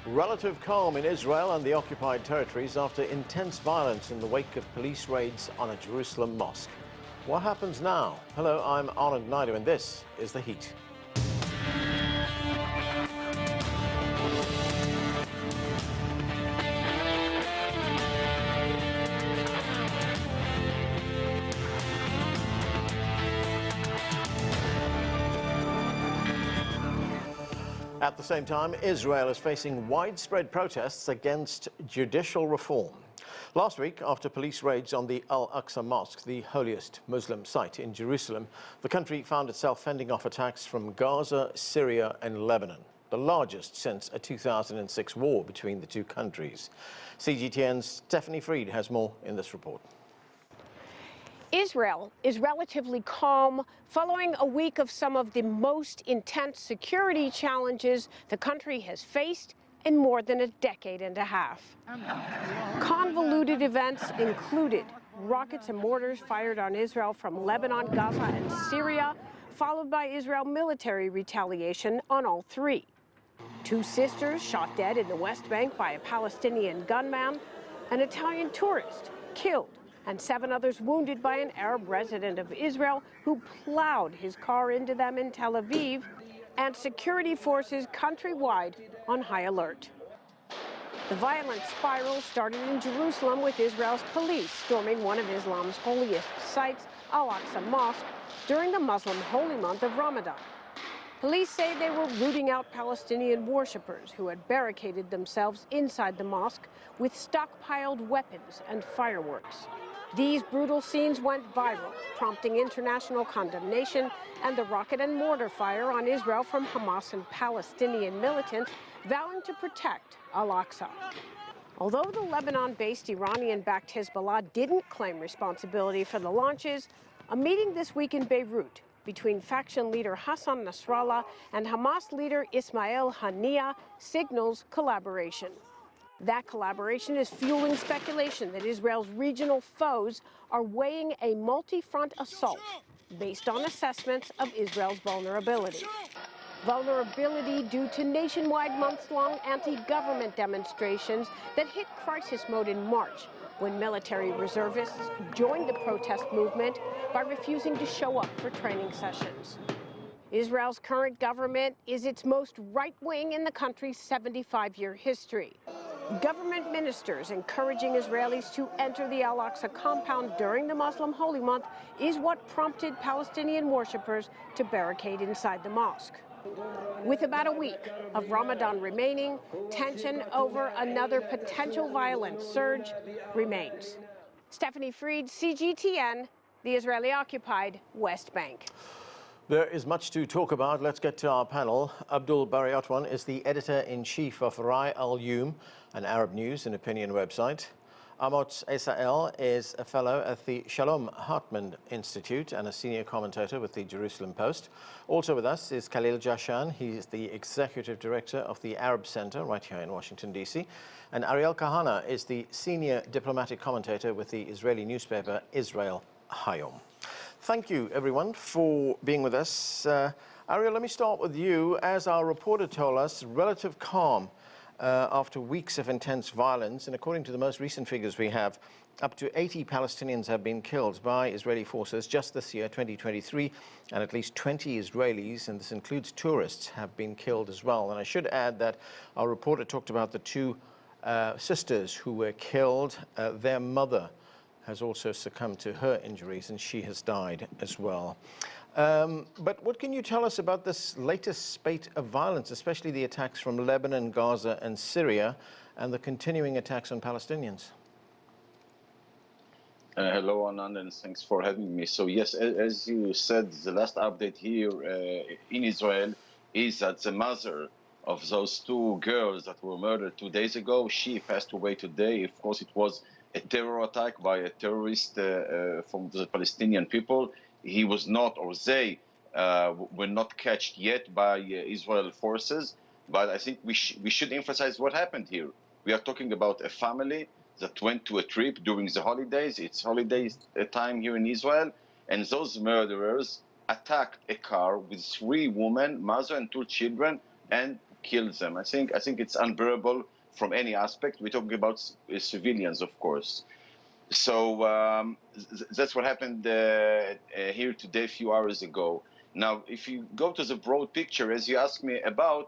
Relative calm in Israel and the occupied territories after intense violence in the wake of police raids on a Jerusalem mosque. What happens now? Hello, I'm Anand Naidu, and this is The Heat. At the same time, Israel is facing widespread protests against judicial reform. Last week, after police raids on the al-Aqsa mosque, the holiest Muslim site in Jerusalem, the country found itself fending off attacks from Gaza, Syria and Lebanon, the largest since a 2006 war between the two countries. CGTN's Stephanie Fried has more in this report. Israel is relatively calm following a week of some of the most intense security challenges the country has faced in more than a decade and a half. Convoluted events included rockets and mortars fired on Israel from Lebanon, Gaza, and Syria, followed by Israel military retaliation on all three. Two sisters shot dead in the West Bank by a Palestinian gunman, an Italian tourist killed, and 7 others wounded by an Arab resident of Israel who plowed his car into them in Tel Aviv, and security forces countrywide on high alert. The violent spiral started in Jerusalem with Israel's police storming one of Islam's holiest sites, al-Aqsa Mosque, during the Muslim holy month of Ramadan. Police say they were rooting out Palestinian worshippers who had barricaded themselves inside the mosque with stockpiled weapons and fireworks. These brutal scenes went viral, prompting international condemnation and the rocket and mortar fire on Israel from Hamas and Palestinian militants vowing to protect al-Aqsa. Although the Lebanon-based Iranian-backed Hezbollah didn't claim responsibility for the launches, a meeting this week in Beirut between faction leader Hassan Nasrallah and Hamas leader Ismail Haniyeh signals collaboration. That collaboration is fueling speculation that Israel's regional foes are weighing a multi-front assault based on assessments of Israel's vulnerability. Vulnerability due to nationwide months-long anti-government demonstrations that hit crisis mode in March, when military reservists joined the protest movement by refusing to show up for training sessions. Israel's current government is its most right-wing in the country's 75-year history. Government ministers encouraging Israelis to enter the al-Aqsa compound during the Muslim holy month is what prompted Palestinian worshippers to barricade inside the mosque. With about a week of Ramadan remaining, tension over another potential violent surge remains. Stephanie Fried, CGTN, the Israeli-occupied West Bank. There is much to talk about. Let's get to our panel. Abdul Bari Atwan is the editor-in-chief of Hayom, an Arab news and opinion website. Amotz Asa-El is a fellow at the Shalom Hartman Institute and a senior commentator with the Jerusalem Post. Also with us is Khalil Jahshan. He is the executive director of the Arab Center right here in Washington, D.C. And Ariel Kahana is the senior diplomatic commentator with the Israeli newspaper Israel-Hayom. Thank you, everyone, for being with us. Ariel, let me start with you. As our reporter told us, relative calm after weeks of intense violence, and according to the most recent figures we have, up to 80 Palestinians have been killed by Israeli forces just this year, 2023, and at least 20 Israelis, and this includes tourists, have been killed as well. And I should add that our reporter talked about the two sisters who were killed. Their mother has also succumbed to her injuries, and she has died as well. But what can you tell us about this latest spate of violence, especially the attacks from Lebanon, Gaza, and Syria, and the continuing attacks on Palestinians? Hello, Anand, and thanks for having me. So yes, as you said, the last update here in Israel is that the mother of those 2 girls that were murdered 2 days ago, she passed away today. Of course, it was a terror attack by a terrorist from the Palestinian people. He was not, or they were not catched yet by Israel forces. But I think we should emphasize what happened here. We are talking about a family that went to a trip during the holidays. It's holidays time here in Israel. And those murderers attacked a car with 3 women, mother and 2 children, and killed them. I think it's unbearable from any aspect. We're talking about civilians, of course. So that's what happened here today, a few hours ago. Now, if you go to the broad picture, as you asked me about,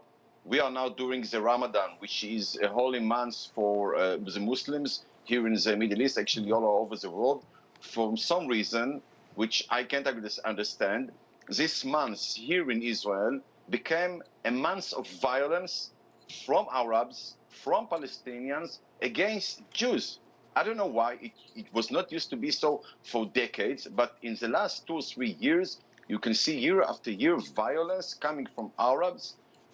we are now during the Ramadan, which is a holy month for the Muslims here in the Middle East, actually all over the world. For some reason, which I can't understand, this month here in Israel became a month of violence from Arabs, from Palestinians against Jews. I don't know why. It was not used to be so for decades, but in the last 2 or 3 years, you can see year after year violence coming from Arabs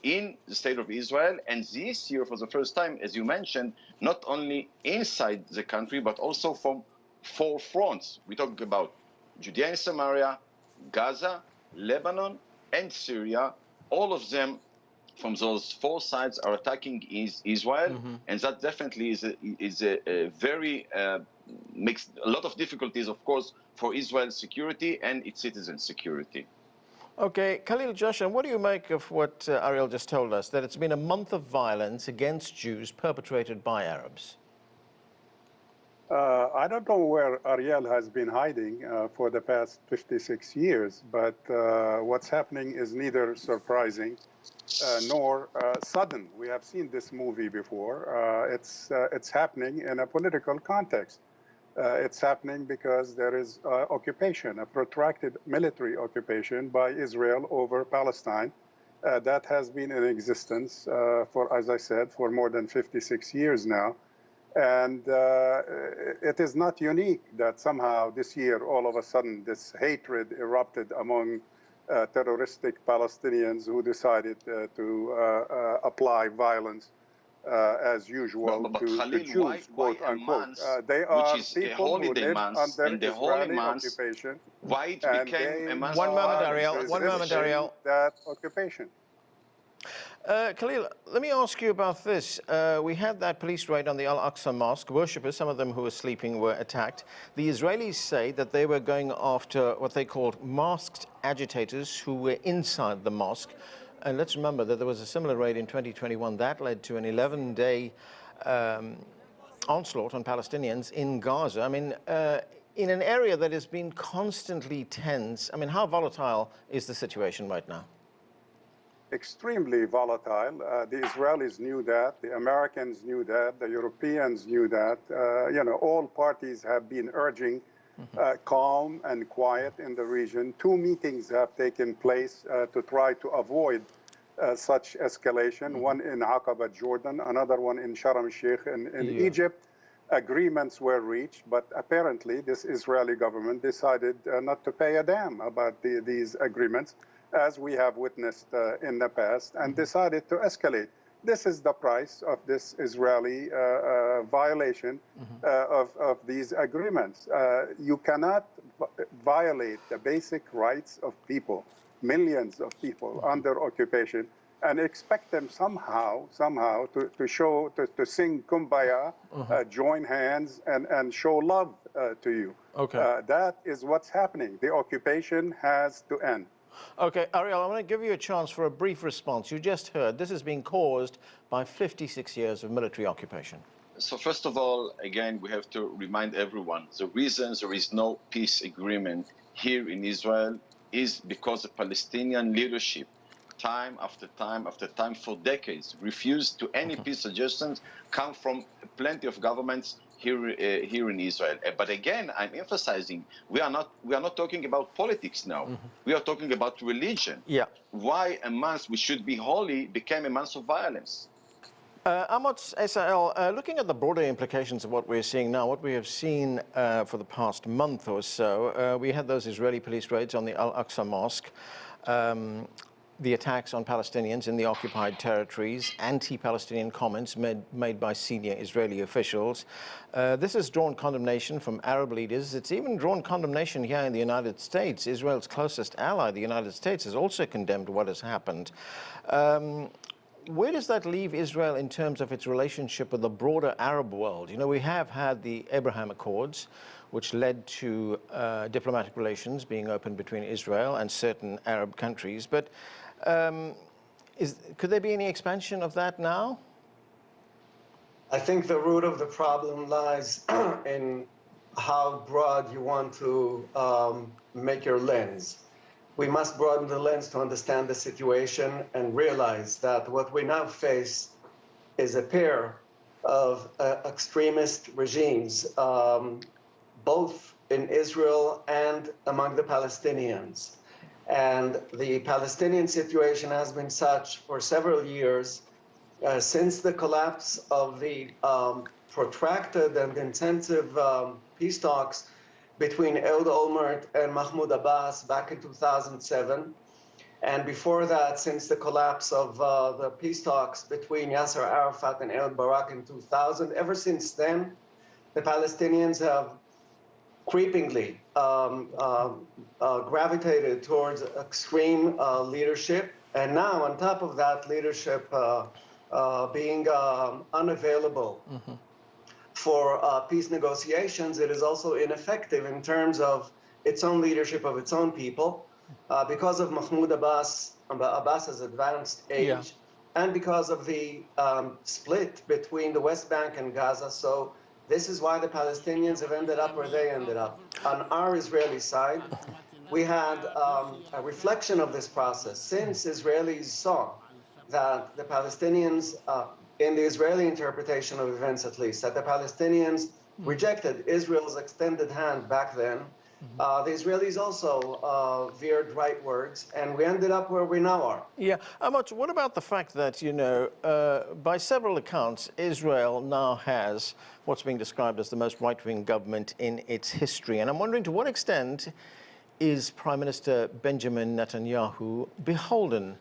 in the state of Israel. And this year, for the first time, as you mentioned, not only inside the country, but also from 4 fronts. We're talking about Judea and Samaria, Gaza, Lebanon, and Syria. All of them from those 4 sides are attacking Israel, and that definitely is a very makes a lot of difficulties, of course, for Israel's security and its citizens' security. Okay, Khalil, Jahshan, what do you make of what Ariel just told us, that it's been a month of violence against Jews perpetrated by Arabs? I don't know where Ariel has been hiding for the past 56 years, but what's happening is neither surprising nor sudden. We have seen this movie before. It's happening in a political context. It's happening because there is occupation, a protracted military occupation by Israel over Palestine that has been in existence for, as I said, for more than 56 years now. And it is not unique that somehow this year, all of a sudden, this hatred erupted among terroristic Palestinians who decided to apply violence as usual but to Khalil, Jews, quote unquote. They are people who live under Israeli occupation. Why it and became a month? One moment, Ariel. resisting One moment, Ariel. that occupation. Khalil, let me ask you about this. We had that police raid on the al-Aqsa mosque. Worshippers, some of them who were sleeping, were attacked. The Israelis say that they were going after what they called masked agitators who were inside the mosque. And let's remember that there was a similar raid in 2021 that led to an 11-day onslaught on Palestinians in Gaza. I mean, in an area that has been constantly tense, I mean, how volatile is the situation right now? Extremely volatile. The Israelis knew that, the Americans knew that, the Europeans knew that. All parties have been urging calm and quiet in the region. 2 meetings have taken place to try to avoid such escalation, one in Aqaba, Jordan, another one in Sharm el-Sheikh in Egypt. Agreements were reached, but apparently this Israeli government decided not to pay a damn about these agreements, as we have witnessed in the past, and decided to escalate. This is the price of this Israeli violation of these agreements. You cannot violate the basic rights of people, millions of people under occupation, and expect them somehow to sing Kumbaya, join hands, and show love to you. Okay. That is what's happening. The occupation has to end. Okay, Ariel, I want to give you a chance for a brief response. You just heard this is being caused by 56 years of military occupation. So first of all, again, we have to remind everyone, the reason there is no peace agreement here in Israel is because the Palestinian leadership, time after time after time for decades, refused to any peace suggestions come from plenty of governments here in Israel. But again, I'm emphasizing we are not talking about politics now. We are talking about religion. Yeah. Why a month which should be holy became a month of violence? Amotz, Asa-El, looking at the broader implications of what we're seeing now, what we have seen for the past month or so, we had those Israeli police raids on the al-Aqsa mosque, the attacks on Palestinians in the occupied territories, anti-Palestinian comments made by senior Israeli officials. This has drawn condemnation from Arab leaders. It's even drawn condemnation here in the United States. Israel's closest ally, the United States, has also condemned what has happened. Where does that leave Israel in terms of its relationship with the broader Arab world? You know, we have had the Abraham Accords, which led to diplomatic relations being opened between Israel and certain Arab countries. But Could there be any expansion of that now? I think the root of the problem lies in how broad you want to make your lens. We must broaden the lens to understand the situation and realize that what we now face is a pair of extremist regimes, both in Israel and among the Palestinians. And the Palestinian situation has been such for several years since the collapse of the protracted and intensive peace talks between Ehud Olmert and Mahmoud Abbas back in 2007. And before that, since the collapse of the peace talks between Yasser Arafat and Ehud Barak in 2000, ever since then, the Palestinians have creepingly gravitated towards extreme leadership. And now, on top of that leadership being unavailable for peace negotiations, it is also ineffective in terms of its own leadership of its own people because of Mahmoud Abbas's advanced age, and because of the split between the West Bank and Gaza. So this is why the Palestinians have ended up where they ended up. On our Israeli side, we had a reflection of this process since Israelis saw that the Palestinians, in the Israeli interpretation of events at least, that the Palestinians rejected Israel's extended hand back then. The Israelis also veered rightwards, and we ended up where we now are. Yeah, Amotz, what about the fact that, you know, by several accounts, Israel now has what's being described as the most right-wing government in its history? And I'm wondering to what extent is Prime Minister Benjamin Netanyahu beholden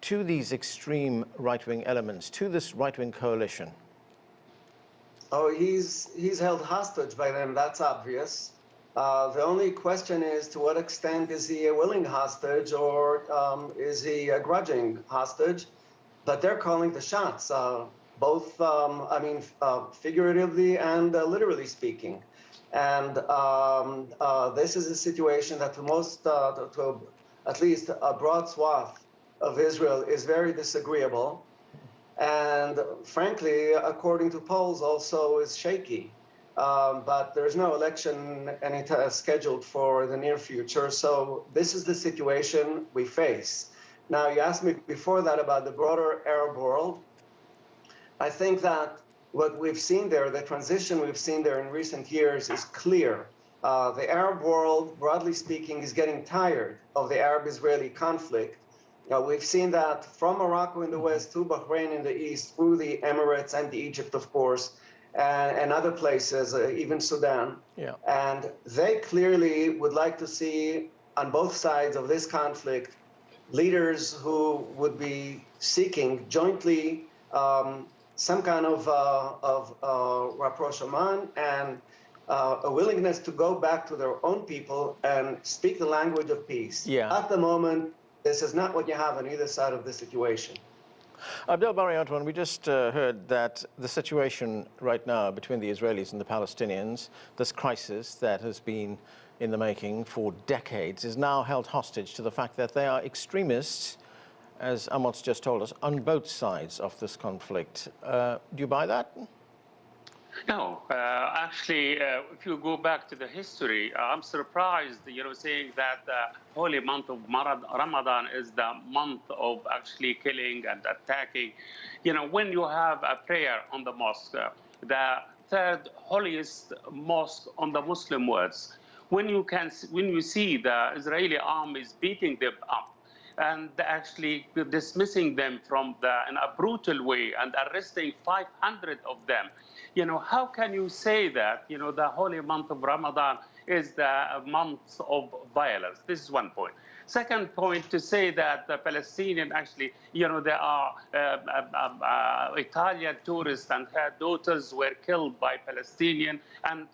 to these extreme right-wing elements, to this right-wing coalition? Oh, he's held hostage by them, that's obvious. The only question is, to what extent is he a willing hostage, or is he a grudging hostage? But they're calling the shots, both, figuratively and literally speaking. And this is a situation that to at least a broad swath of Israel is very disagreeable. And frankly, according to polls, also is shaky. But there's no election scheduled for the near future. So this is the situation we face. Now, you asked me before that about the broader Arab world. I think that what we've seen there, the transition we've seen there in recent years is clear. The Arab world, broadly speaking, is getting tired of the Arab-Israeli conflict. We've seen that from Morocco in the west to Bahrain in the east, through the Emirates and Egypt, of course, and other places, even Sudan. Yeah. And they clearly would like to see, on both sides of this conflict, leaders who would be seeking jointly some kind of rapprochement and a willingness to go back to their own people and speak the language of peace. Yeah. At the moment, this is not what you have on either side of the situation. Abdel Bari-Atwan, we just heard that the situation right now between the Israelis and the Palestinians, this crisis that has been in the making for decades, is now held hostage to the fact that they are extremists, as Amotz just told us, on both sides of this conflict. Do you buy that? No, actually, if you go back to the history, I'm surprised, saying that the holy month of Ramadan is the month of actually killing and attacking. When you have a prayer on the mosque, the third holiest mosque on the Muslim world, when you see the Israeli armies beating them up and actually dismissing them in a brutal way and arresting 500 of them, how can you say that, the holy month of Ramadan is the month of violence? This is one point. Second point, to say that the Palestinian actually, there are Italian tourists and her daughters were killed by Palestinian and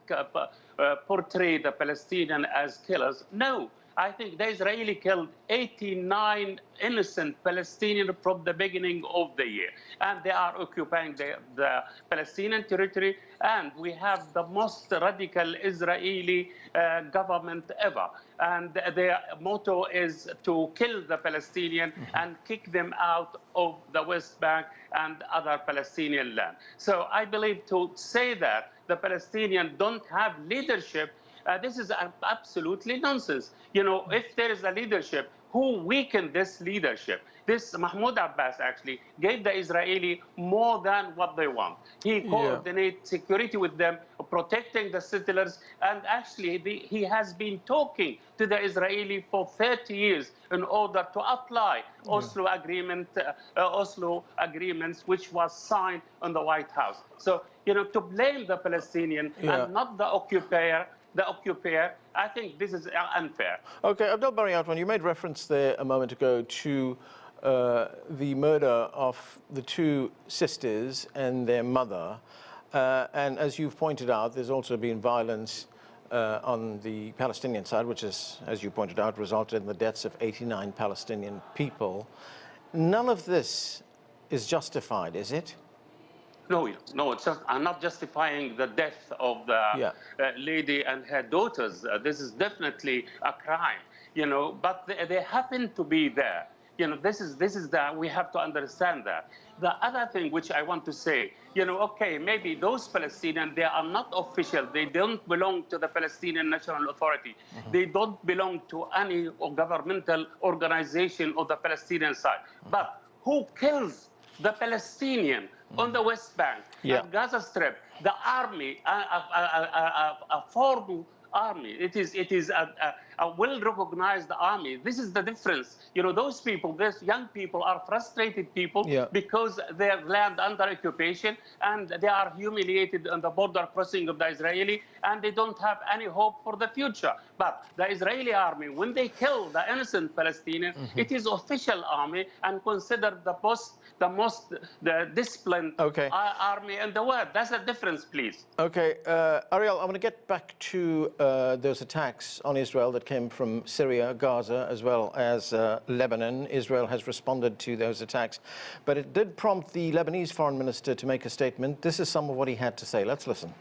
portray the Palestinian as killers. No, I think the Israeli killed 89 innocent Palestinians from the beginning of the year. And they are occupying the Palestinian territory. And we have the most radical Israeli government ever. And their motto is to kill the Palestinian and kick them out of the West Bank and other Palestinian land. So I believe to say that the Palestinians don't have leadership, this is absolutely nonsense. You know, if there is a leadership, who weakened this leadership? This Mahmoud Abbas actually gave the Israeli more than what they want. He coordinates security with them, protecting the settlers, and actually he has been talking to the Israeli for 30 years in order to apply Oslo agreements, which was signed in the White House. So, you know, to blame the Palestinian and not the occupier, I think this is unfair. Okay, Abdul Bari Atwan, you made reference there a moment ago to the murder of the two sisters and their mother. And as you've pointed out, there's also been violence on the Palestinian side, which has, as you pointed out, resulted in the deaths of 89 Palestinian people. None of this is justified, is it? No, it's just, I'm not justifying the death of the lady and her daughters. This is definitely a crime, you know, but they happen to be there. You know, this is we have to understand that. The other thing which I want to say, you know, okay, maybe those Palestinians, they are not official. They don't belong to the Palestinian National Authority. They don't belong to any governmental organization of the Palestinian side. But who kills the Palestinian on the West Bank, and Gaza Strip, the army, a formal army. It is a well-recognized army. This is the difference. You know, those people, these young people are frustrated people because their land under occupation and they are humiliated on the border crossing of the Israeli, and they don't have any hope for the future. But the Israeli army, when they kill the innocent Palestinians, it is official army and considered the most disciplined army in the world. That's the difference, please. Okay, Ariel, I want to get back to those attacks on Israel that came from Syria, Gaza, as well as Lebanon. Israel has responded to those attacks, but it did prompt the Lebanese foreign minister to make a statement. This is some of what he had to say. Let's listen.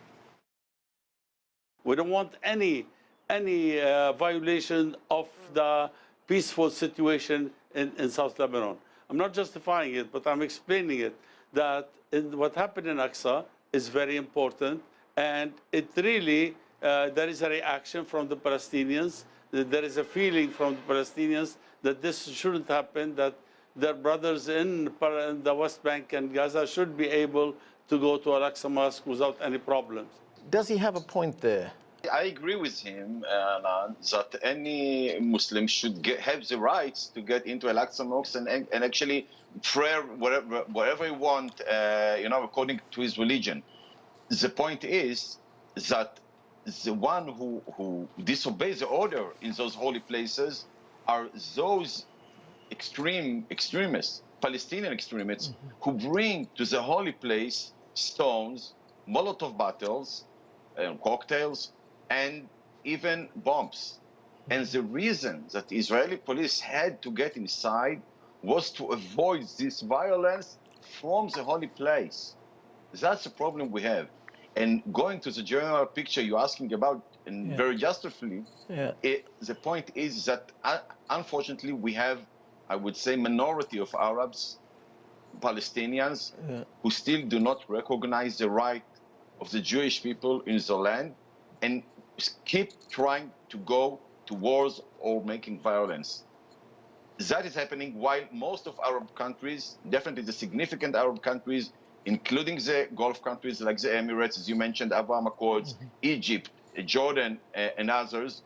We don't want any violation of the peaceful situation in South Lebanon. I'm not justifying it, but I'm explaining it, that what happened in Aqsa is very important, and it really, there is a reaction from the Palestinians, there is a feeling from the Palestinians that this shouldn't happen, that their brothers in the West Bank and Gaza should be able to go to al-Aqsa Mosque without any problems. Does he have a point there? I agree with him that any Muslim should have the rights to get into al-Aqsa Mosque and actually pray wherever he want, you know, according to his religion. The point is that the one who disobeys the order in those holy places are those extremists, Palestinian extremists, who bring to the holy place stones, Molotov bottles, cocktails, and even bombs. And the reason that the Israeli police had to get inside was to avoid this violence from the holy place. That's the problem we have. And going to the general picture you're asking about, and very justly, the point is that unfortunately we have, I would say, minority of Arabs, Palestinians, who still do not recognize the right of the Jewish people in the land and keep trying to go to wars or making violence. That is happening while most of Arab countries, definitely the significant Arab countries, including the Gulf countries like the Emirates, as you mentioned, Abraham Accords, Egypt, Jordan, and others,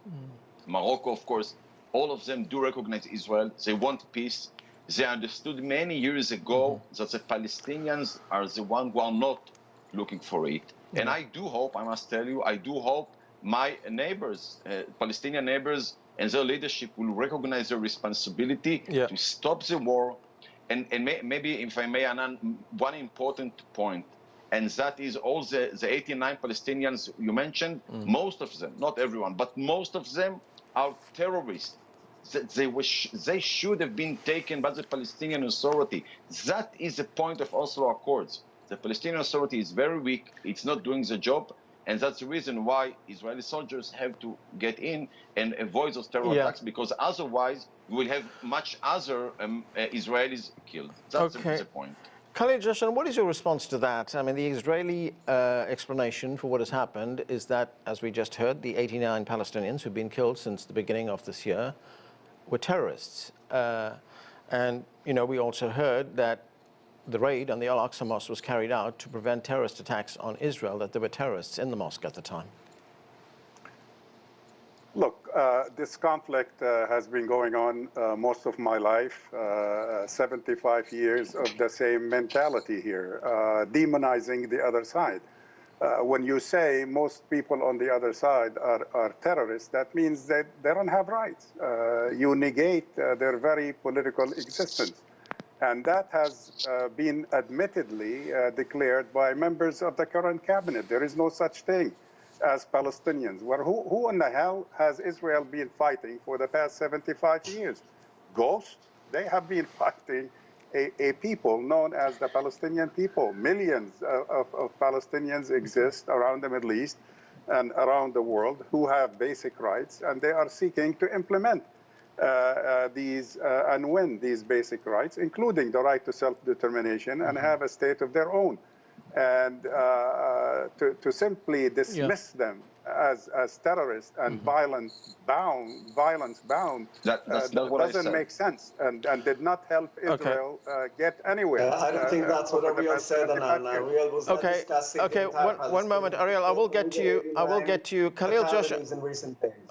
Morocco, of course, all of them do recognize Israel. They want peace. They understood many years ago that the Palestinians are the ones who are not looking for it. And I do hope, I must tell you, I do hope my neighbors, Palestinian neighbors, and their leadership will recognize their responsibility to stop the war. And maybe, if I may, Anan, one important point, and that is all the 89 Palestinians you mentioned, most of them, not everyone, but most of them are terrorists. They should have been taken by the Palestinian Authority. That is the point of Oslo Accords. The Palestinian Authority is very weak. It's not doing the job. And that's the reason why Israeli soldiers have to get in and avoid those terror attacks, because otherwise we will have much other Israelis killed. That's the point. Khalil, Jahshan, what is your response to that? I mean, the Israeli explanation for what has happened is that, as we just heard, the 89 Palestinians who've been killed since the beginning of this year were terrorists. And, you know, we also heard that the raid on the al-Aqsa mosque was carried out to prevent terrorist attacks on Israel, that there were terrorists in the mosque at the time. Look, this conflict has been going on most of my life, 75 years of the same mentality here, demonizing the other side. When you say most people on the other side are terrorists, that means that they don't have rights. You negate their very political existence. And that has been admittedly declared by members of the current cabinet. There is no such thing as Palestinians. Well, who in the hell has Israel been fighting for the past 75 years? Ghosts? They have been fighting a people known as the Palestinian people. Millions of Palestinians exist around the Middle East and around the world who have basic rights, and they are seeking to implement these and win these basic rights, including the right to self-determination, and have a state of their own. And to simply dismiss them as terrorists and violence bound, doesn't make sense, and did not help Israel get anywhere. I don't think that's what Ariel said, and Ariel was not discussing. One moment, Ariel. I will get to you. I will get to you, Khalil, Jahshan.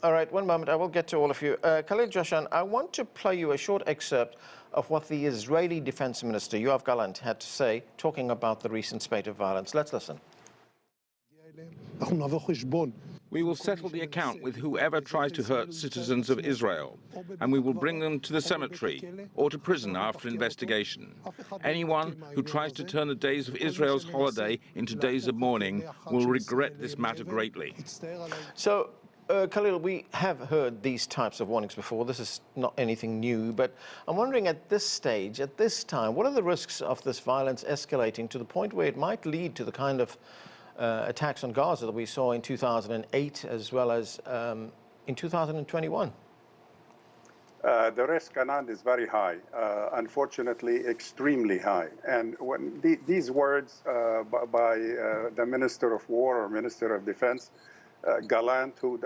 All right, one moment. I will get to all of you. Khalil, Jahshan, I want to play you a short excerpt of what the Israeli Defense Minister, Yoav Gallant, had to say, talking about the recent spate of violence. Let's listen. We will settle the account with whoever tries to hurt citizens of Israel, and we will bring them to the cemetery or to prison after investigation. Anyone who tries to turn the days of Israel's holiday into days of mourning will regret this matter greatly. So, Khalil, we have heard these types of warnings before. This is not anything new, but I'm wondering at this stage, at this time, what are the risks of this violence escalating to the point where it might lead to the kind of attacks on Gaza that we saw in 2008 as well as in 2021? The risk, Anand, is very high, unfortunately extremely high. And when these words by the Minister of War or Minister of Defense, Gallant, who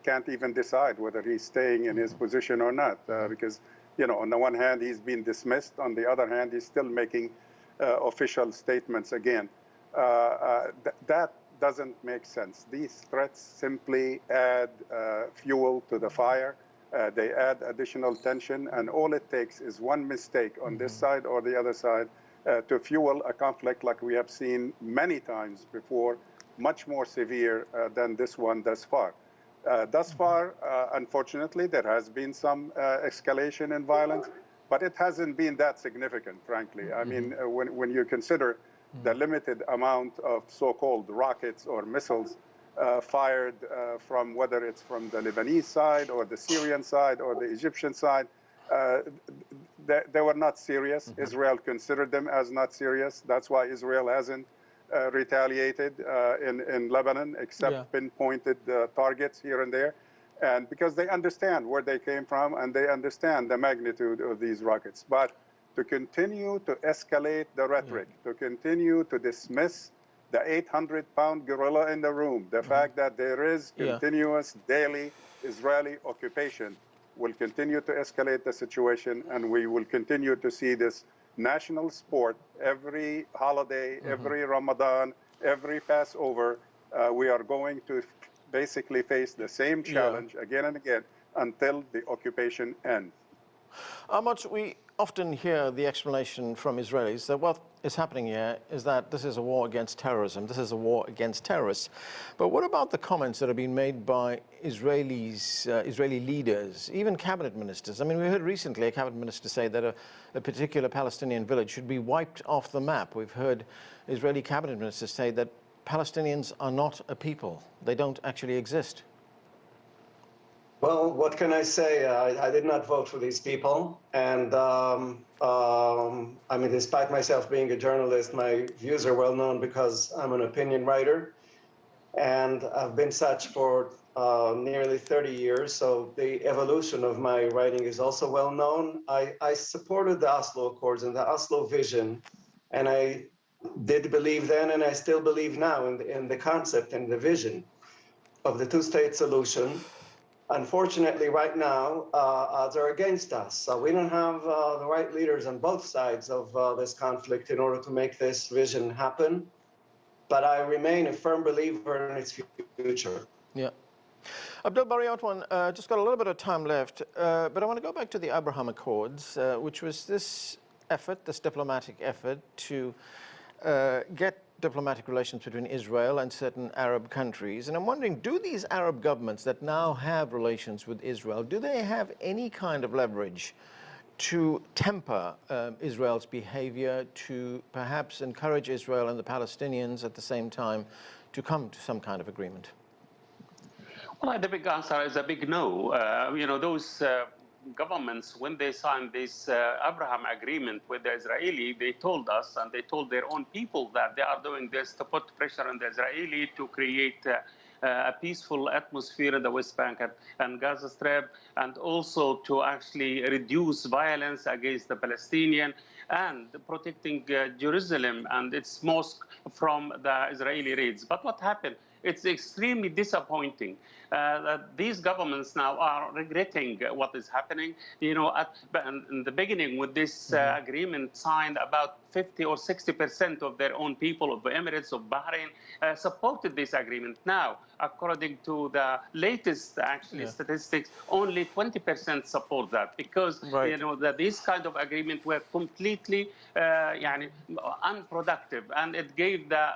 can't even decide whether he's staying in his position or not, because, you know, on the one hand, he's been dismissed. On the other hand, he's still making official statements again. That doesn't make sense. These threats simply add fuel to the fire. They add additional tension, and all it takes is one mistake on this side or the other side to fuel a conflict like we have seen many times before, much more severe than this one thus far. Unfortunately, there has been some escalation in violence, but it hasn't been that significant, frankly. I mean, when you consider the limited amount of so-called rockets or missiles fired from whether it's from the Lebanese side or the Syrian side or the Egyptian side, they were not serious. Israel considered them as not serious. That's why Israel hasn't retaliated in Lebanon, except pinpointed targets here and there. And because they understand where they came from and they understand the magnitude of these rockets. But to continue to escalate the rhetoric, to continue to dismiss the 800-pound gorilla in the room, the fact that there is continuous daily Israeli occupation will continue to escalate the situation, and we will continue to see this national sport every holiday, every Ramadan, every Passover. We are going to basically face the same challenge again and again until the occupation ends. Amotz, we often hear the explanation from Israelis that what is happening here is that this is a war against terrorism, this is a war against terrorists. But what about the comments that have been made by Israeli leaders, even cabinet ministers? I mean, we heard recently a cabinet minister say that a particular Palestinian village should be wiped off the map. We've heard Israeli cabinet ministers say that Palestinians are not a people. They don't actually exist. Well, what can I say? I did not vote for these people. And I mean, despite myself being a journalist, my views are well known because I'm an opinion writer. And I've been such for nearly 30 years. So the evolution of my writing is also well known. I supported the Oslo Accords and the Oslo vision. And I did believe then, and I still believe now in the concept and the vision of the two-state solution. Unfortunately, right now, odds are against us. So we don't have the right leaders on both sides of this conflict in order to make this vision happen. But I remain a firm believer in its future. Yeah. Abdul Bari Atwan, just got a little bit of time left, but I want to go back to the Abraham Accords, which was this effort, this diplomatic effort to get diplomatic relations between Israel and certain Arab countries. And I'm wondering, do these Arab governments that now have relations with Israel, do they have any kind of leverage to temper Israel's behavior, to perhaps encourage Israel and the Palestinians at the same time to come to some kind of agreement? Well, the big answer is a big no. You know, those governments, when they signed this Abraham agreement with the Israeli, they told us and they told their own people that they are doing this to put pressure on the Israeli to create a peaceful atmosphere in the West Bank and Gaza Strip, and also to actually reduce violence against the Palestinian and protecting Jerusalem and its mosque from the Israeli raids. But what happened? It's extremely disappointing that these governments now are regretting what is happening. You know, in the beginning with this agreement signed, about 50 or 60% of their own people of the Emirates of Bahrain supported this agreement. Now, according to the latest statistics, only 20% support that, because you know that these kind of agreements were completely unproductive, and it gave the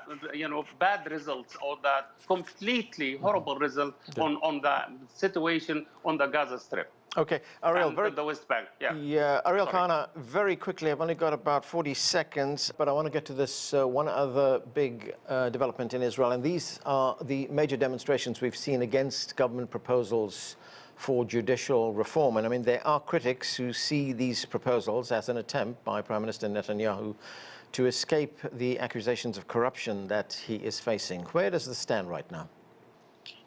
bad results, or the completely horrible result on the situation on the Gaza Strip. Okay, Ariel, the West Bank. Ariel Kahana, very quickly, I've only got about 40 seconds, but I want to get to this one other big development in Israel, and these are the major demonstrations we've seen against government proposals for judicial reform. And I mean, there are critics who see these proposals as an attempt by Prime Minister Netanyahu to escape the accusations of corruption that he is facing. Where does this stand right now?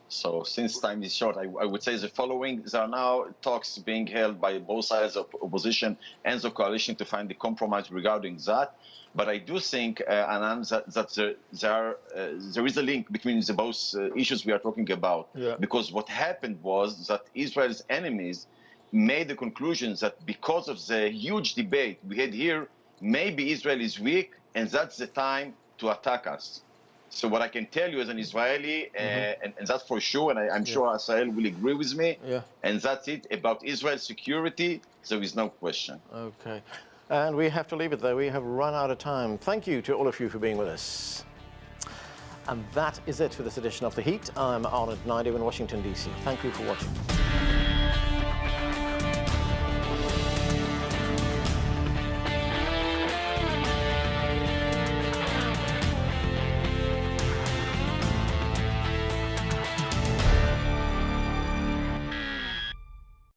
So since time is short, I would say the following. There are now talks being held by both sides of opposition and the coalition to find a compromise regarding that. But I do think, Anand, that there is a link between the both issues we are talking about. Because what happened was that Israel's enemies made the conclusion that because of the huge debate we had here, maybe Israel is weak, and that's the time to attack us. So what I can tell you as an Israeli, and that's for sure, and I'm sure Asa-El will agree with me, and that's it. About Israel's security, there is no question. Okay. And we have to leave it there. We have run out of time. Thank you to all of you for being with us. And that is it for this edition of The Heat. I'm Arnold Naidu in Washington, D.C. Thank you for watching.